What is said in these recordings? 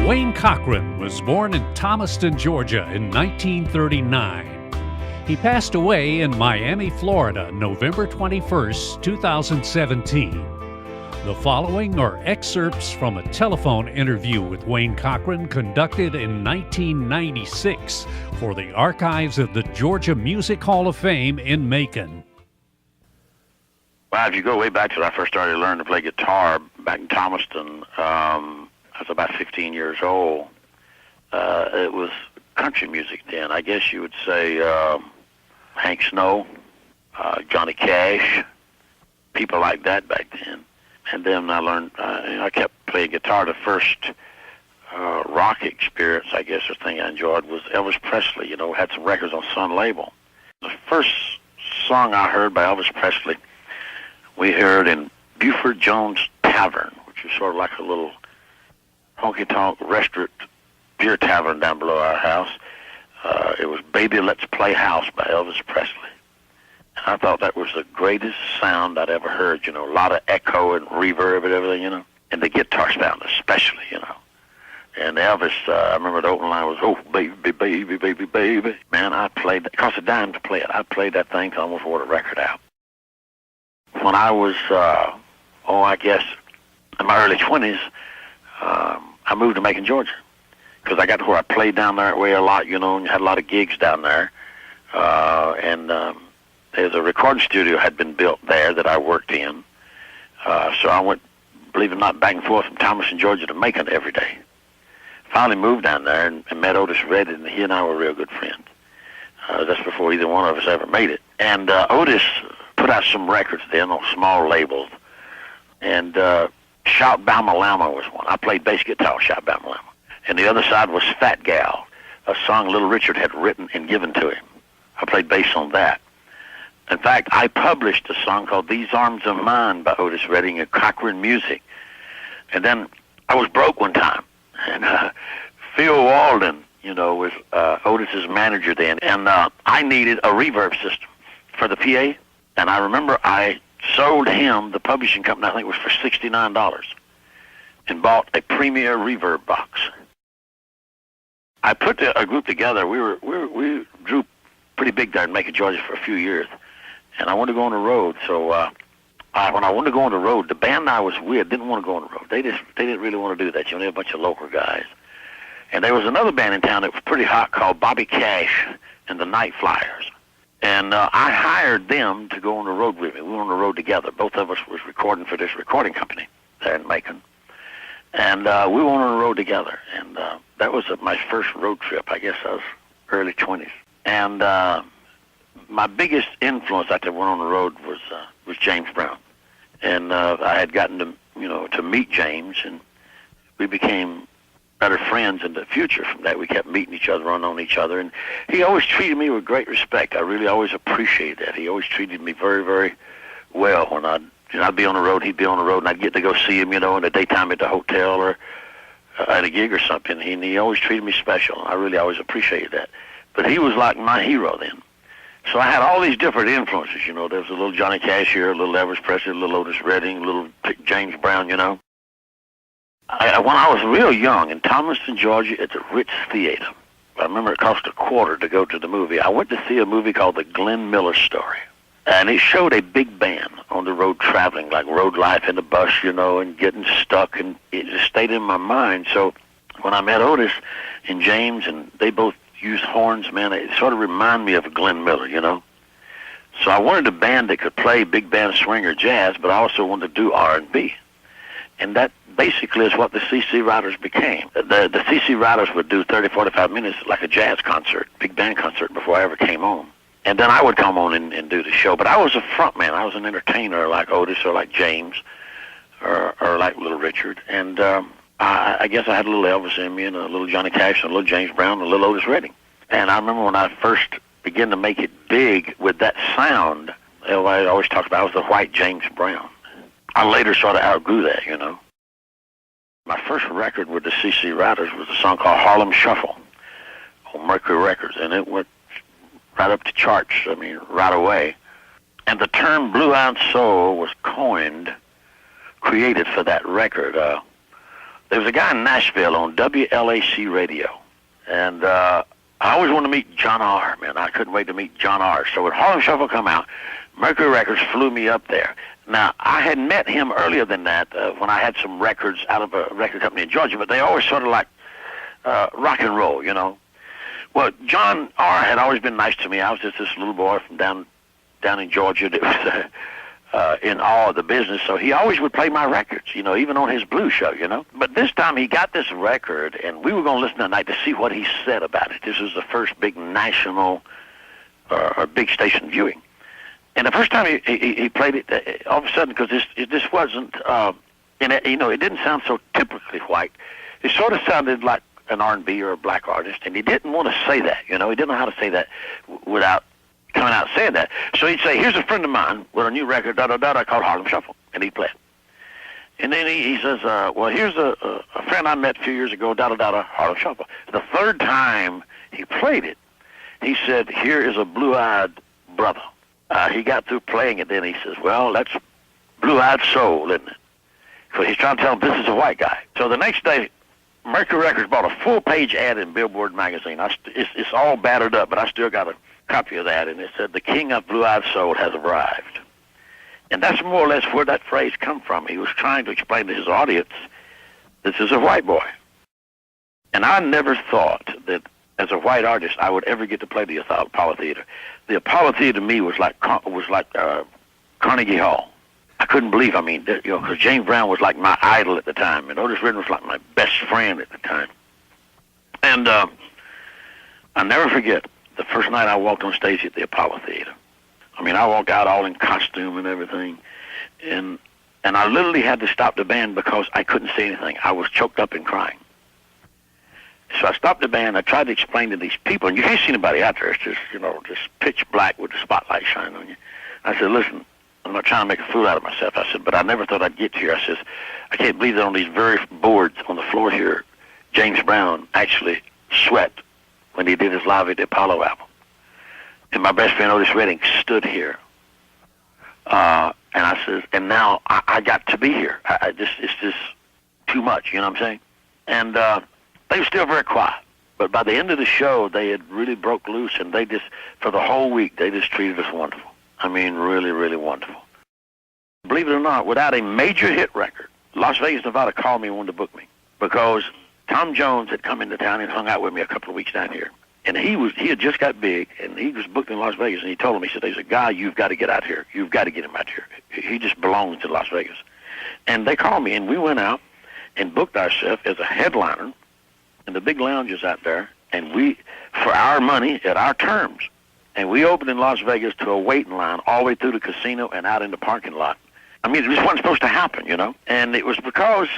Wayne Cochran was born in Thomaston, Georgia in 1939. He passed away in Miami, Florida, November 21st, 2017. The following are excerpts from a telephone interview with Wayne Cochran conducted in 1996 for the archives of the Georgia Music Hall of Fame in Macon. Well, if you go way back to when I first started learning to play guitar back in Thomaston, I was about 15 years old. It was country music then. I guess you would say Hank Snow, Johnny Cash, people like that back then. And then I learned, I kept playing guitar. The first rock experience, I guess, the thing I enjoyed was Elvis Presley, had some records on Sun label. The first song I heard by Elvis Presley, we heard in Buford Jones Tavern, which is sort of like a little honky-tonk restaurant beer tavern down below our house. It was Baby Let's Play House by Elvis Presley. And I thought that was the greatest sound I'd ever heard, a lot of echo and reverb and everything, and the guitar sound especially, And Elvis, I remember the opening line was, "Oh, baby, baby, baby, baby." Man, I played, it cost a dime to play it. I played that thing till I almost wore the record out. When I was, I guess, in my early 20s, I moved to Macon, Georgia, because I got to where I played down that way a lot, and had a lot of gigs down there. There's a recording studio had been built there that I worked in. So I went, believe it or not, back and forth from Thomaston, Georgia to Macon every day. Finally moved down there and met Otis Redding, and he and I were real good friends. That's before either one of us ever made it. And Otis put out some records then on small labels, and Shout Bama Lama was one. I played bass guitar on Shout Bama Lama. And the other side was Fat Gal, a song Little Richard had written and given to him. I played bass on that. In fact, I published a song called These Arms of Mine by Otis Redding at Cochran Music. And then I was broke one time, and Phil Walden, was Otis's manager then, and I needed a reverb system for the PA. And I remember I sold him, the publishing company, I think it was for $69, and bought a Premier reverb box. I put a group together. We drew pretty big there in Macon, Georgia for a few years, and I wanted to go on the road. So when I wanted to go on the road, the band I was with didn't want to go on the road. They didn't really want to do that. They were a bunch of local guys. And there was another band in town that was pretty hot called Bobby Cash and the Night Flyers. And I hired them to go on the road with me. We were on the road together. Both of us was recording for this recording company there in Macon. And we were on the road together. And that was my first road trip. I guess I was early 20s. And my biggest influence after I went on the road was James Brown. And I had gotten to meet James, and we became better friends in the future from that. We kept meeting each other, running on each other, and he always treated me with great respect. I really always appreciated that. He always treated me very, very well. When I'd be on the road, he'd be on the road, and I'd get to go see him, in the daytime at the hotel or at a gig or something. He always treated me special. I really always appreciated that. But he was like my hero then. So I had all these different influences, There was a little Johnny Cash here, a little Elvis Presley, a little Otis Redding, a little James Brown, When I was real young in Thomaston, Georgia, at the Ritz Theater, I remember it cost $0.25 to go to the movie. I went to see a movie called The Glenn Miller Story. And it showed a big band on the road traveling, like road life in the bus, and getting stuck. And it just stayed in my mind. So when I met Otis and James, and they both used horns, man, it sort of reminded me of Glenn Miller, So I wanted a band that could play big band swing or jazz, but I also wanted to do R&B. And that basically is what the CC Riders became. The CC Riders would do 30, 45 minutes like a jazz concert, big band concert before I ever came on. And then I would come on and do the show. But I was a front man. I was an entertainer like Otis or like James or like Little Richard. And I guess I had a little Elvis in me and a little Johnny Cash and a little James Brown and a little Otis Redding. And I remember when I first began to make it big with that sound, everybody always talks about I was the white James Brown. I later sort of outgrew that, My first record with the CC Riders was a song called Harlem Shuffle on Mercury Records, and it went right up the charts, right away. And the term blue-eyed soul was created for that record. there was a guy in Nashville on WLAC radio, and I always wanted to meet John R., man. I couldn't wait to meet John R. So when Harlem Shuffle come out, Mercury Records flew me up there. Now, I had met him earlier than that when I had some records out of a record company in Georgia, but they always sort of like rock and roll, you know. Well, John R. had always been nice to me. I was just this little boy from down in Georgia that was in awe of the business, so he always would play my records, you know, even on his blues show, you know. But this time he got this record, and we were going to listen that night to see what he said about it. This was the first big national or big station viewing. And the first time he played it, all of a sudden, because this wasn't, and it, you know, it didn't sound so typically white. It sort of sounded like an R&B or a black artist, and he didn't want to say that, you know. He didn't know how to say that without coming out saying that. So he'd say, here's a friend of mine with a new record, da-da-da-da, called Harlem Shuffle, and he'd play it. And then he says, well, here's a friend I met a few years ago, da-da-da-da, Harlem Shuffle. The third time he played it, he said, here is a blue-eyed brother. He got through playing it, then he says, well, that's blue-eyed soul, isn't it? So he's trying to tell him this is a white guy. So the next day, Mercury Records bought a full-page ad in Billboard magazine. It's all battered up, but I still got a copy of that, and it said, the king of blue-eyed soul has arrived. And that's more or less where that phrase come from. He was trying to explain to his audience, this is a white boy. And I never thought that as a white artist, I would ever get to play the Apollo Theater. The Apollo Theater to me was like Carnegie Hall. I couldn't believe, I mean, you know, because James Brown was like my idol at the time, and Otis Redding was like my best friend at the time. And I'll never forget the first night I walked on stage at the Apollo Theater. I mean, I walked out all in costume and everything, and I literally had to stop the band because I couldn't see anything. I was choked up and crying. So I stopped the band. I tried to explain to these people, and you can't see anybody out there. It's just, you know, just pitch black with the spotlight shining on you. I said, listen, I'm not trying to make a fool out of myself. I said, but I never thought I'd get here. I says, I can't believe that on these very boards on the floor here, James Brown actually sweat when he did his Live at the Apollo album. And my best friend Otis Redding stood here. And I says, and now I got to be here. It's just too much, you know what I'm saying? And they were still very quiet. But by the end of the show, they had really broke loose, and they just, for the whole week, they just treated us wonderful. I mean, really, really wonderful. Believe it or not, without a major hit record, Las Vegas, Nevada called me and wanted to book me because Tom Jones had come into town and hung out with me a couple of weeks down here. And he had just got big, and he was booked in Las Vegas, and he told him, he said, there's a guy you've got to get out here. You've got to get him out here. He just belongs to Las Vegas. And they called me, and we went out and booked ourselves as a headliner in the big lounges out there, and we, for our money, at our terms. And we opened in Las Vegas to a waiting line all the way through the casino and out in the parking lot. I mean, it just wasn't supposed to happen, you know. And it was because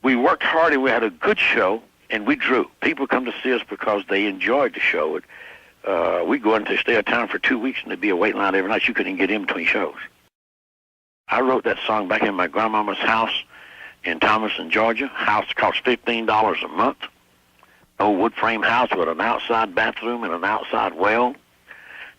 we worked hard and we had a good show, and we drew. People come to see us because they enjoyed the show. We'd go into stay at town for 2 weeks, and there'd be a waiting line every night. You couldn't get in between shows. I wrote that song back in my grandmama's house in Thomaston, Georgia. House cost $15 a month. Old wood frame house with an outside bathroom and an outside well.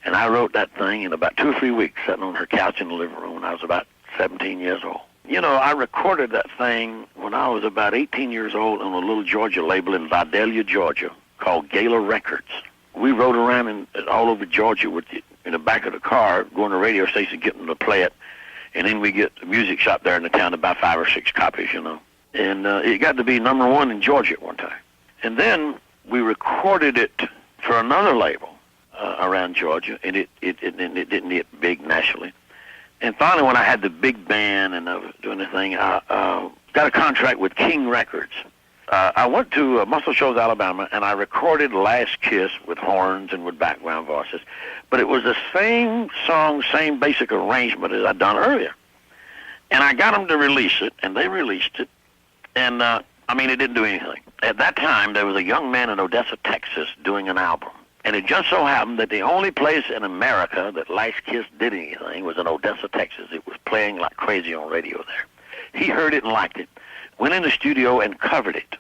And I wrote that thing in about 2 or 3 weeks, sitting on her couch in the living room when I was about 17 years old. You know, I recorded that thing when I was about 18 years old on a little Georgia label in Vidalia, Georgia, called Gala Records. We rode around all over Georgia with it in the back of the car, going to radio stations, getting them to play it, and then we get the music shop there in the town to buy 5 or 6 copies, you know. And it got to be #1 in Georgia at one time. And then we recorded it for another label around Georgia, and it didn't get big nationally. And finally, when I had the big band and I was doing the thing, I got a contract with King Records. I went to Muscle Shoals, Alabama, and I recorded Last Kiss with horns and with background voices. But it was the same song, same basic arrangement as I'd done earlier. And I got them to release it, and they released it. And, I mean, it didn't do anything. At that time, there was a young man in Odessa, Texas, doing an album. And it just so happened that the only place in America that Last Kiss did anything was in Odessa, Texas. It was playing like crazy on radio there. He heard it and liked it, went in the studio and covered it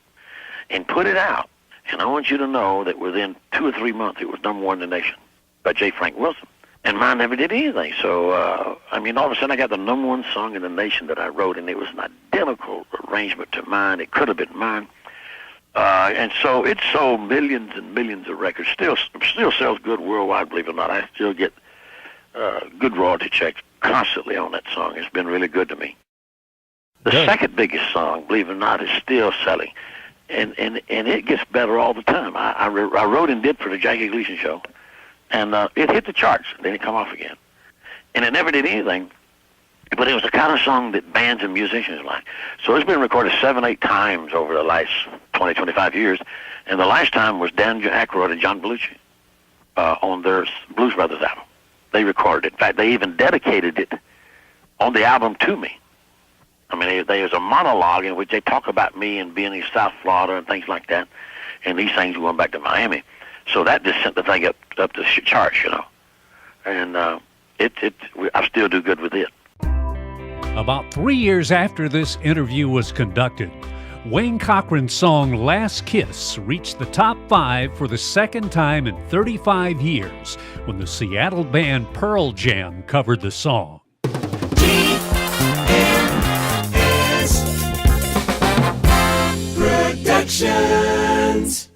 and put it out. And I want you to know that within 2 or 3 months, it was #1 in the nation by J. Frank Wilson. and mine never did anything. So, I mean, all of a sudden I got the #1 song in the nation that I wrote, and it was an identical arrangement to mine. It could have been mine. And so it sold millions and millions of records. Still sells good worldwide, believe it or not. I still get good royalty checks constantly on that song. It's been really good to me. The second biggest song, believe it or not, is still selling. And it gets better all the time. I wrote and did for the Jackie Gleason show, and it hit the charts. Then it come off again. And it never did anything, but it was the kind of song that bands and musicians like. So it's been recorded 7, 8 times over the last 20, 25 years, and the last time was Dan Aykroyd and John Belushi on their Blues Brothers album. They recorded it. In fact, they even dedicated it on the album to me. I mean, there's a monologue in which they talk about me and being in South Florida and things like that, and these things going back to Miami. So that just sent the thing up the charts, you know. And I still do good with it. About 3 years after this interview was conducted, Wayne Cochran's song Last Kiss reached the top 5 for the second time in 35 years when the Seattle band Pearl Jam covered the song. Productions.